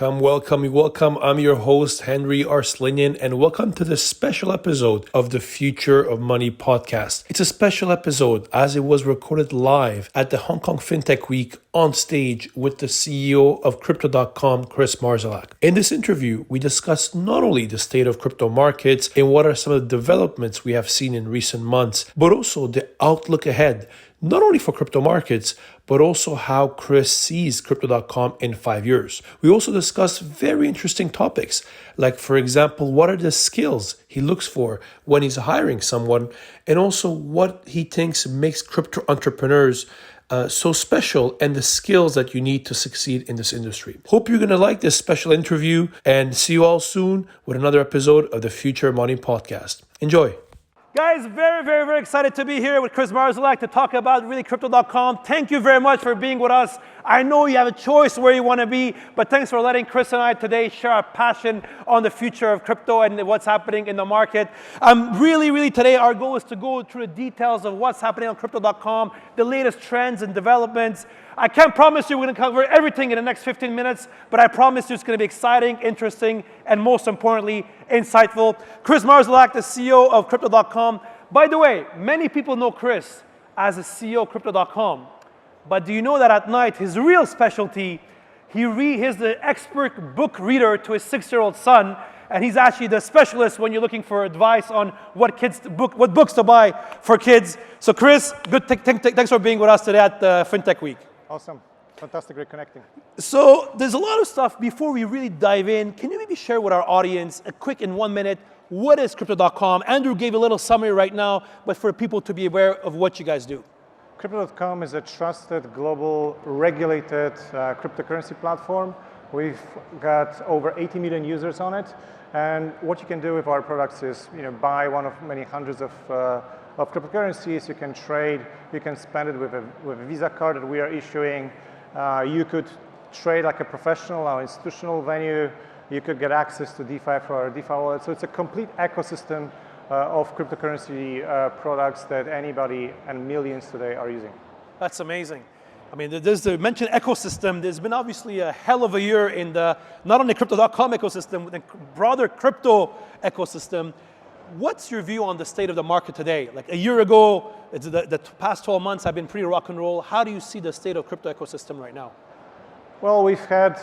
Welcome, welcome, welcome. I'm your host, Henri Arslanian, and welcome to this special episode of the Future of Money podcast. It's a special episode as it was recorded live at the Hong Kong Fintech Week on stage with the CEO of Cryptocom, Kris Marzelak. In this interview, we discussed not only the state of crypto markets and what are some of the developments we have seen in recent months, but also the outlook ahead, not only for crypto markets, but also how Kris sees Cryptocom in 5 years. We also discuss very interesting topics, like, for example, what are the skills he looks for when he's hiring someone, and also what he thinks makes crypto entrepreneurs so special and the skills that you need to succeed in this industry. Hope you're going to like this special interview and see you all soon with another episode of the Future Money podcast. Enjoy. Guys, very excited to be here with Kris Marzelak to talk about really Crypto.com. Thank you very much for being with us. I know you have a choice where you want to be, but thanks for letting Kris and I today share our passion on the future of crypto and what's happening in the market. Really today our goal is to go through the details of what's happening on Crypto.com, the latest trends and developments. I can't promise you we're going to cover everything in the next 15 minutes, but I promise you it's going to be exciting, interesting, and most importantly, insightful. Kris Marzelak, the CEO of Crypto.com. By the way, many people know Kris as the CEO of Crypto.com, but do you know that at night, his real specialty, he's the expert book reader to his 6-year-old son, and he's actually the specialist when you're looking for advice on what books to buy for kids. So Kris, thanks for being with us today at Fintech Week. Awesome. Fantastic reconnecting. So there's a lot of stuff. Before we really dive in, can you maybe share with our audience, a quick in 1 minute, what is Crypto.com? Andrew gave a little summary right now, but for people to be aware of what you guys do. Crypto.com is a trusted, global, regulated cryptocurrency platform. We've got over 80 million users on it. And what you can do with our products is, buy one of many hundreds of cryptocurrencies. You can trade, you can spend it with a Visa card that we are issuing. You could trade like a professional or institutional venue. You could get access to DeFi for our DeFi wallet. So it's a complete ecosystem of cryptocurrency products that anybody and millions today are using. That's amazing. I mean, there's the mentioned ecosystem. There's been obviously a hell of a year in the not only Crypto.com ecosystem, the broader crypto ecosystem. What's your view on the state of the market today? Like a year ago, the past 12 months have been pretty rock and roll. How do you see the state of crypto ecosystem right now? Well, we've had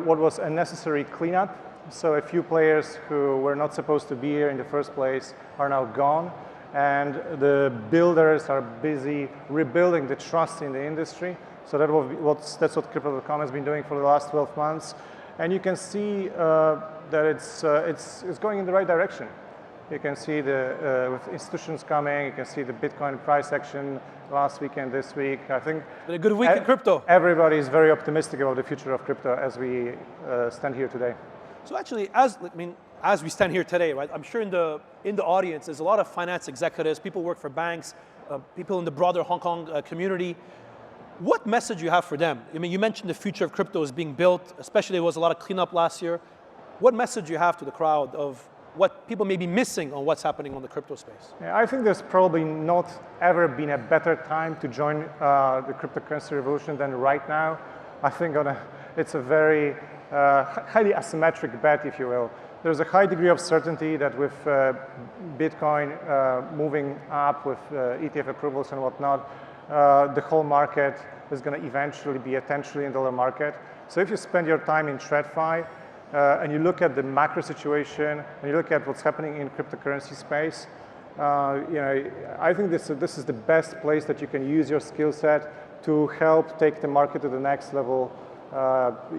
what was a necessary cleanup. So a few players who were not supposed to be here in the first place are now gone. And the builders are busy rebuilding the trust in the industry. So that's what Crypto.com has been doing for the last 12 months. And you can see that it's going in the right direction. You can see with institutions coming, you can see the Bitcoin price action last week and this week. I think a good week in crypto. Everybody is very optimistic about the future of crypto as we stand here today. So actually, as we stand here today, right? I'm sure in the audience there's a lot of finance executives, people work for banks, people in the broader Hong Kong community. What message do you have for them? I mean, you mentioned the future of crypto is being built, especially there was a lot of cleanup last year. What message do you have to the crowd of what people may be missing on what's happening on the crypto space? Yeah, I think there's probably not ever been a better time to join the cryptocurrency revolution than right now. I think it's a very highly asymmetric bet, if you will. There's a high degree of certainty that with Bitcoin moving up with ETF approvals and whatnot, the whole market is going to eventually be a $10 trillion market. So if you spend your time in TradFi, and you look at the macro situation, and you look at what's happening in cryptocurrency space, I think this is the best place that you can use your skill set to help take the market to the next level,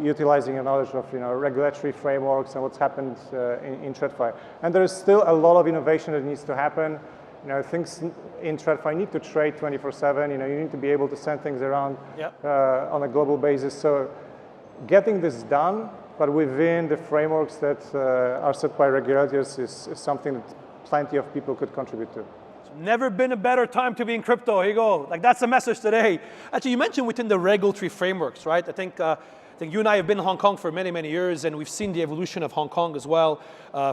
utilizing your knowledge of regulatory frameworks and what's happened in TradFi. And there is still a lot of innovation that needs to happen. Things in TradFi need to trade 24/7. You need to be able to send things around on a global basis. So getting this done, but within the frameworks that are set by regulators is something that plenty of people could contribute to. Never been a better time to be in crypto. Here you go. Like, that's the message today. Actually, you mentioned within the regulatory frameworks, right? I think you and I have been in Hong Kong for many years, and we've seen the evolution of Hong Kong as well,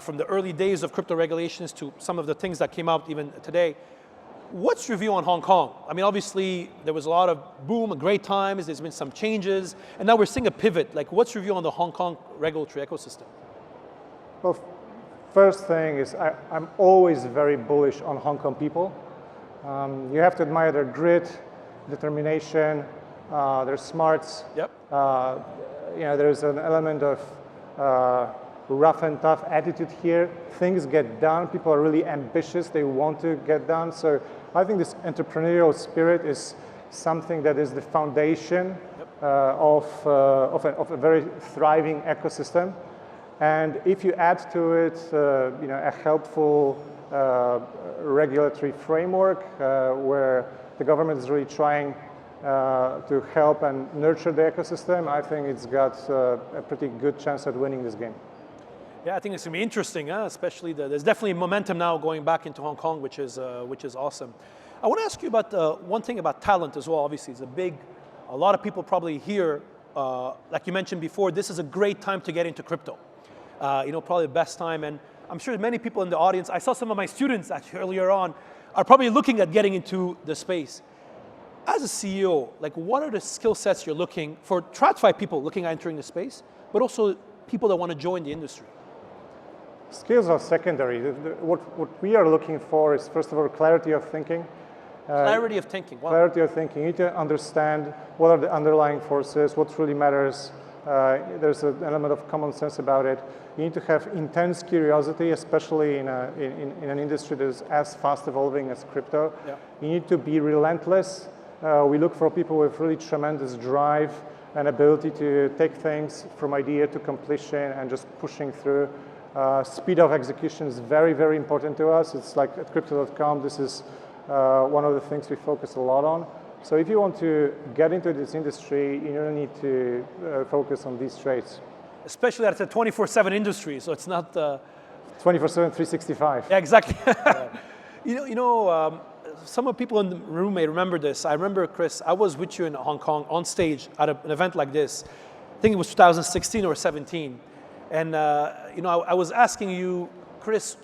from the early days of crypto regulations to some of the things that came out even today. What's your view on Hong Kong? I mean, obviously, there was a lot of boom, great times, there's been some changes, and now we're seeing a pivot. Like, what's your view on the Hong Kong regulatory ecosystem? Well, first thing is I'm always very bullish on Hong Kong people. You have to admire their grit, determination, their smarts. Yep. There's an element of rough and tough attitude here. Things get done. People are really ambitious. They want to get done. So I think this entrepreneurial spirit is something that is the foundation of a very thriving ecosystem. And if you add to it, a helpful regulatory framework where the government is really trying to help and nurture the ecosystem, I think it's got a pretty good chance at winning this game. Yeah, I think it's going to be interesting, especially there's definitely momentum now going back into Hong Kong, which is awesome. I want to ask you about one thing about talent as well. Obviously, it's a lot of people probably here, like you mentioned before, this is a great time to get into crypto. Probably the best time, and I'm sure many people in the audience, I saw some of my students actually earlier on, are probably looking at getting into the space. As a CEO, like what are the skill sets you're looking for TradFi people looking at entering the space, but also people that want to join the industry? Skills are secondary. What we are looking for is, first of all, clarity of thinking. Clarity of thinking. Wow. Clarity of thinking. You need to understand what are the underlying forces, what really matters. There's an element of common sense about it. You need to have intense curiosity, especially in an industry that is as fast evolving as crypto. Yeah. You need to be relentless. We look for people with really tremendous drive and ability to take things from idea to completion and just pushing through. Speed of execution is very, very important to us. It's like at Cryptocom, this is one of the things we focus a lot on. So if you want to get into this industry, you really need to focus on these traits. Especially that it's a 24/7 industry, so it's not 24/7, 365. Yeah, exactly. Some of the people in the room may remember this. I remember, Kris, I was with you in Hong Kong on stage at an event like this. I think it was 2016 or 17. And I was asking you, Kris,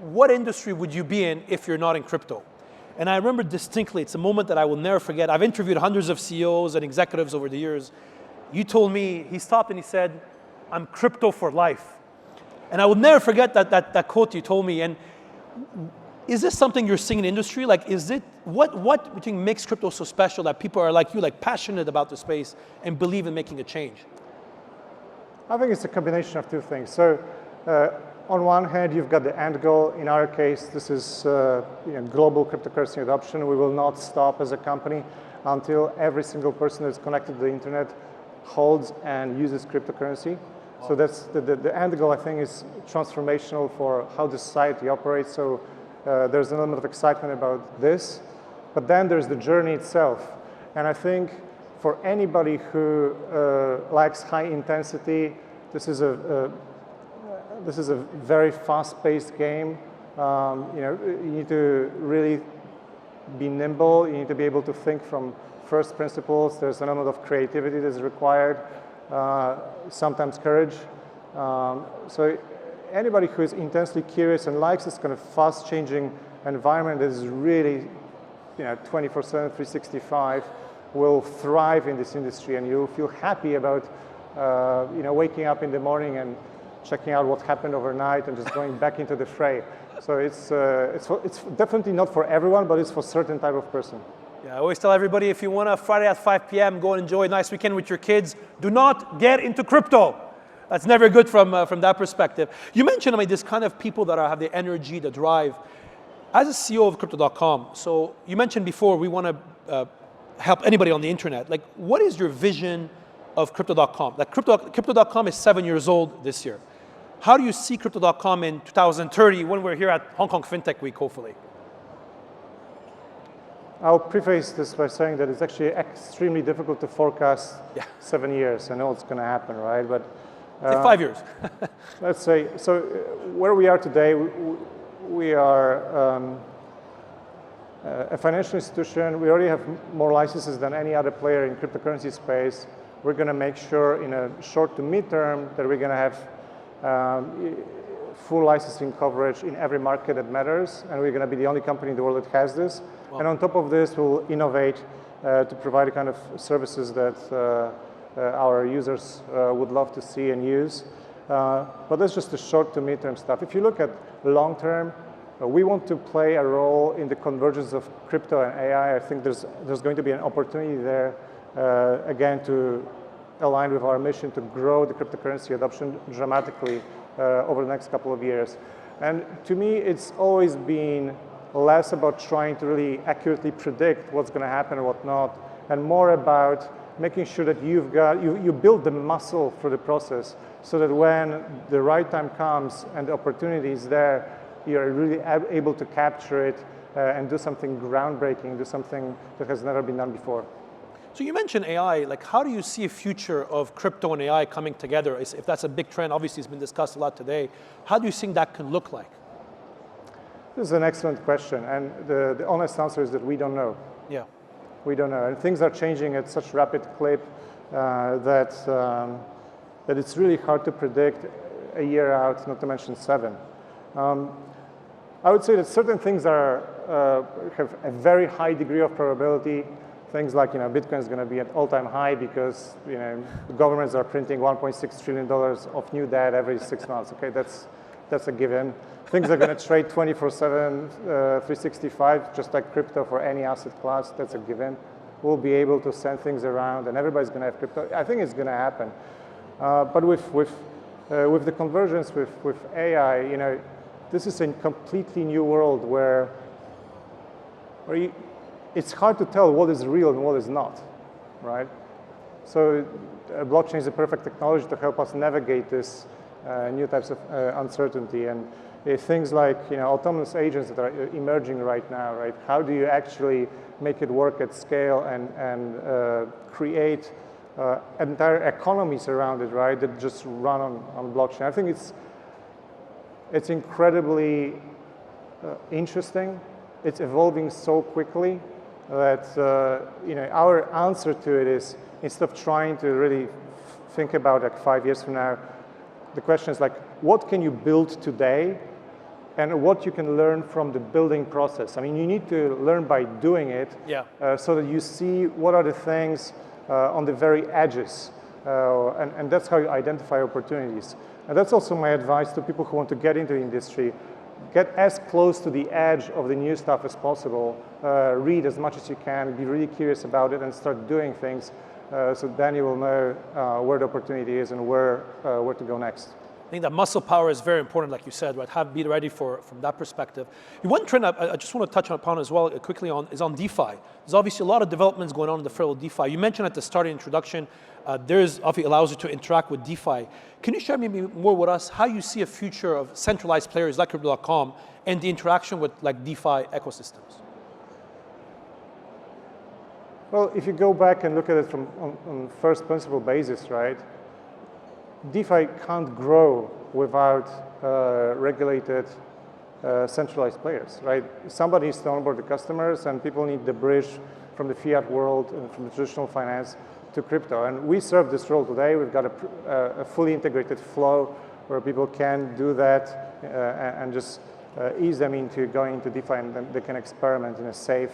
what industry would you be in if you're not in crypto? And I remember distinctly, it's a moment that I will never forget. I've interviewed hundreds of CEOs and executives over the years. You told me, he stopped and he said, I'm crypto for life. And I will never forget that quote you told me. And is this something you're seeing in the industry? Like, what do you think makes crypto so special that people are like you, like passionate about the space and believe in making a change? I think it's a combination of two things. So on one hand, you've got the end goal. In our case, this is global cryptocurrency adoption. We will not stop as a company until every single person that's connected to the internet holds and uses cryptocurrency. Wow. So that's the end goal, I think, is transformational for how the society operates. So there's an element of excitement about this. But then there's the journey itself. And I think for anybody who likes high intensity, this is a very fast-paced game. You need to really be nimble. You need to be able to think from first principles. There's an element of creativity that is required, sometimes courage. So anybody who is intensely curious and likes this kind of fast-changing environment that is really 24/7, 365, will thrive in this industry, and you'll feel happy about waking up in the morning and checking out what happened overnight and just going back into the fray. So it's definitely not for everyone, but it's for a certain type of person. Yeah, I always tell everybody, if you want a Friday at 5 p.m., go and enjoy a nice weekend with your kids. Do not get into crypto. That's never good from that perspective. You mentioned this kind of people that have the energy, the drive. As a CEO of Crypto.com, so you mentioned before we want to help anybody on the internet. Like, what is your vision of Crypto.com? Like, Crypto.com is 7 years old this year. How do you see Crypto.com in 2030 when we're here at Hong Kong Fintech Week, hopefully? I'll preface this by saying that it's actually extremely difficult to forecast 7 years. I know it's going to happen, right? But say 5 years. Let's say, so where we are today, we are a financial institution. We already have more licenses than any other player in cryptocurrency space. We're going to make sure in a short to mid-term that we're going to have full licensing coverage in every market that matters, and we're going to be the only company in the world that has this. Wow. And on top of this, we'll innovate to provide the kind of services that our users would love to see and use. But that's just the short to mid-term stuff. If you look at long-term, we want to play a role in the convergence of crypto and AI. I think there's going to be an opportunity there, again, to align with our mission to grow the cryptocurrency adoption dramatically over the next couple of years. And to me, it's always been less about trying to really accurately predict what's going to happen and what not, and more about making sure that you build the muscle for the process so that when the right time comes and the opportunity is there, you're really able to capture it and do something groundbreaking, do something that has never been done before. So you mentioned AI, like how do you see a future of crypto and AI coming together? If that's a big trend, obviously it's been discussed a lot today. How do you think that can look like? This is an excellent question, and the honest answer is that we don't know. Yeah. We don't know, and things are changing at such rapid clip that it's really hard to predict a year out, not to mention 7. I would say that certain things have a very high degree of probability. Things like, Bitcoin is going to be at all-time high because, the governments are printing $1.6 trillion of new debt every 6 months. Okay, that's a given. Things are going to trade 24/7, 365, just like crypto for any asset class. That's a given. We'll be able to send things around, and everybody's going to have crypto. I think it's going to happen. But with the convergence with AI, this is a completely new world where it's hard to tell what is real and what is not, right? So blockchain is the perfect technology to help us navigate this new types of uncertainty. And things like autonomous agents that are emerging right now, right? How do you actually make it work at scale and create entire economies around it, right? That just run on blockchain. I think it's incredibly interesting. It's evolving so quickly that our answer to it is, instead of trying to really think about like 5 years from now, the question is like, what can you build today and what you can learn from the building process? I mean, you need to learn by doing it, so that you see what are the things on the very edges, and that's how you identify opportunities. And that's also my advice to people who want to get into the industry. Get as close to the edge of the new stuff as possible. Read as much as you can. Be really curious about it and start doing things. So then you will know where the opportunity is and where to go next. I think that muscle power is very important, like you said, right? Be ready from that perspective. One trend I just want to touch upon as well quickly is on DeFi. There's obviously a lot of developments going on in the field of DeFi. You mentioned at the start of the introduction, obviously allows you to interact with DeFi. Can you share maybe more with us how you see a future of centralized players like Cryptocom and the interaction with like DeFi ecosystems? Well, if you go back and look at it from on first principle basis, right? DeFi can't grow without regulated centralized players, right? Somebody needs to onboard the customers, and people need the bridge from the fiat world and from the traditional finance to crypto. And we serve this role today. We've got a fully integrated flow where people can do that and just ease them into going into DeFi, and then they can experiment in a safe,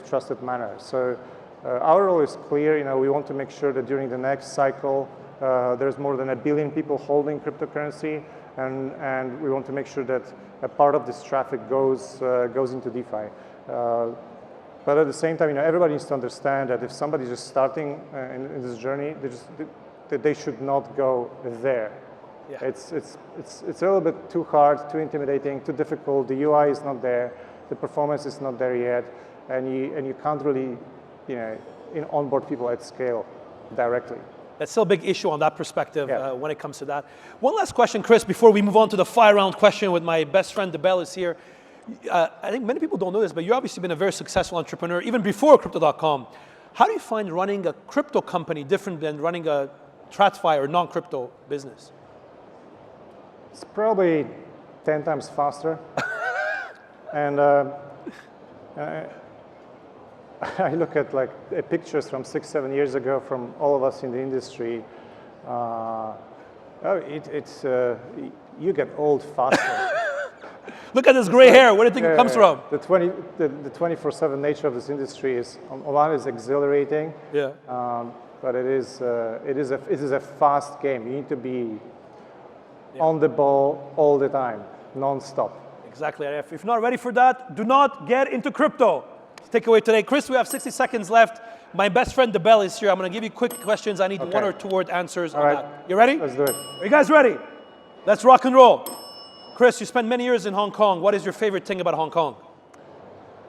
trusted manner. So our role is clear. We want to make sure that during the next cycle, there's more than 1 billion people holding cryptocurrency, and we want to make sure that a part of this traffic goes into DeFi. But at the same time, everybody needs to understand that if somebody's just starting in this journey, they should not go there. Yeah. It's a little bit too hard, too intimidating, too difficult. The UI is not there, the performance is not there yet, and you can't really, onboard people at scale directly. That's still a big issue on that perspective when it comes to that. One last question, Kris, before we move on to the fire round question with my best friend, DeBell is here. I think many people don't know this, but you've obviously been a very successful entrepreneur, even before Crypto.com. How do you find running a crypto company different than running a TradFi or non-crypto business? It's probably 10 times faster. And I look at pictures from 6-7 years ago from all of us in the industry. you get old faster. Look at this gray hair. Where do you think it comes from? The 24/7 nature of this industry is, on one, is exhilarating. Yeah. But it is a fast game. You need to be on the ball all the time, non-stop. Exactly. If you're not ready for that, do not get into crypto. Takeaway today. Kris, we have 60 seconds left. My best friend, DeBell, is here. I'm going to give you quick questions. I need 1 or 2 word answers on that. You ready? Let's do it. Are you guys ready? Let's rock and roll. Kris, you spent many years in Hong Kong. What is your favorite thing about Hong Kong?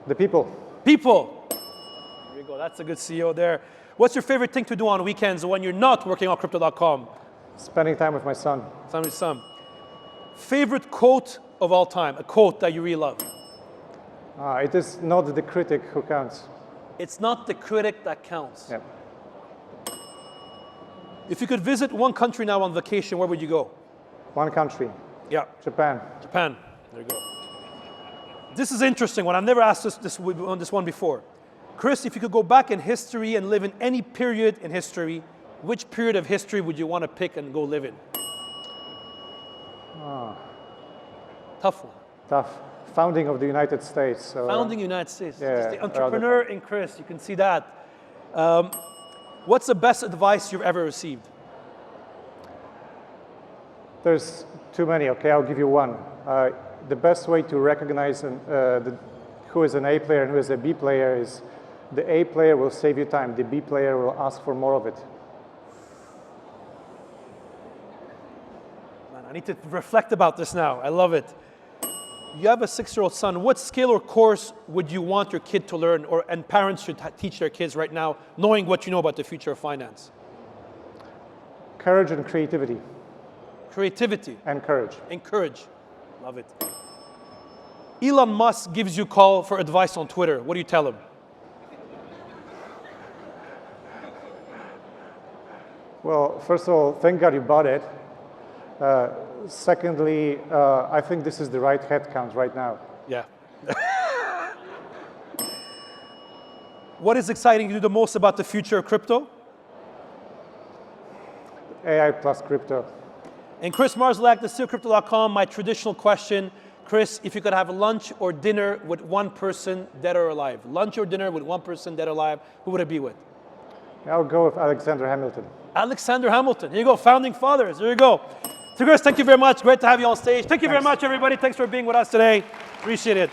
The people. People. There you go. That's a good CEO there. What's your favorite thing to do on weekends when you're not working on Crypto.com? Spending time with my son. Time with son. Favorite quote of all time, a quote that you really love? It is not the critic who counts. It's not the critic that counts. Yeah. If you could visit one country now on vacation, where would you go? One country. Yeah. Japan. Japan. There you go. This is interesting one. I've never asked this on this one before. Kris, if you could go back in history and live in any period in history, which period of history would you want to pick and go live in? Tough one. Tough. Founding of the United States. So, Founding United States. yeah, Just the entrepreneur in Kris. You can see that. What's the best advice you've ever received? There's too many. Okay, I'll give you one. The best way to recognize who is an A player and who is a B player is the A player will save you time. The B player will ask for more of it. Man, I need to reflect about this now. I love it. You have a 6-year-old son. What skill or course would you want your kid to learn, and parents should teach their kids right now, knowing what you know about the future of finance? Courage and creativity. Creativity. And courage. Encourage. Love it. Elon Musk gives you a call for advice on Twitter. What do you tell him? Well, first of all, thank God you bought it. Secondly, I think this is the right headcount right now. Yeah. What is exciting you the most about the future of crypto? AI plus crypto. And Kris Marzelak, the CEO of Crypto.com, my traditional question. Kris, if you could have lunch or dinner with one person, dead or alive, lunch or dinner with one person, dead or alive, who would it be with? I'll go with Alexander Hamilton. Alexander Hamilton. Here you go, founding fathers. There you go. So Kris, thank you very much. Great to have you on stage. Thank you very much, everybody. Thanks for being with us today. Appreciate it.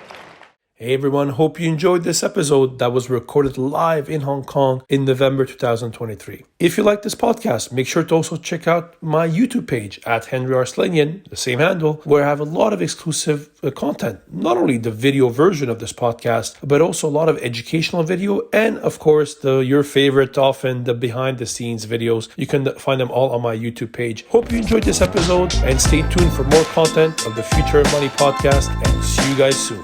Hey everyone, hope you enjoyed this episode that was recorded live in Hong Kong in November 2023. If you like this podcast, make sure to also check out my YouTube page at Henri Arslanian, the same handle, where I have a lot of exclusive content. Not only the video version of this podcast, but also a lot of educational video and of course your favorite, often the behind the scenes videos. You can find them all on my YouTube page. Hope you enjoyed this episode and stay tuned for more content of the Future of Money podcast, and see you guys soon.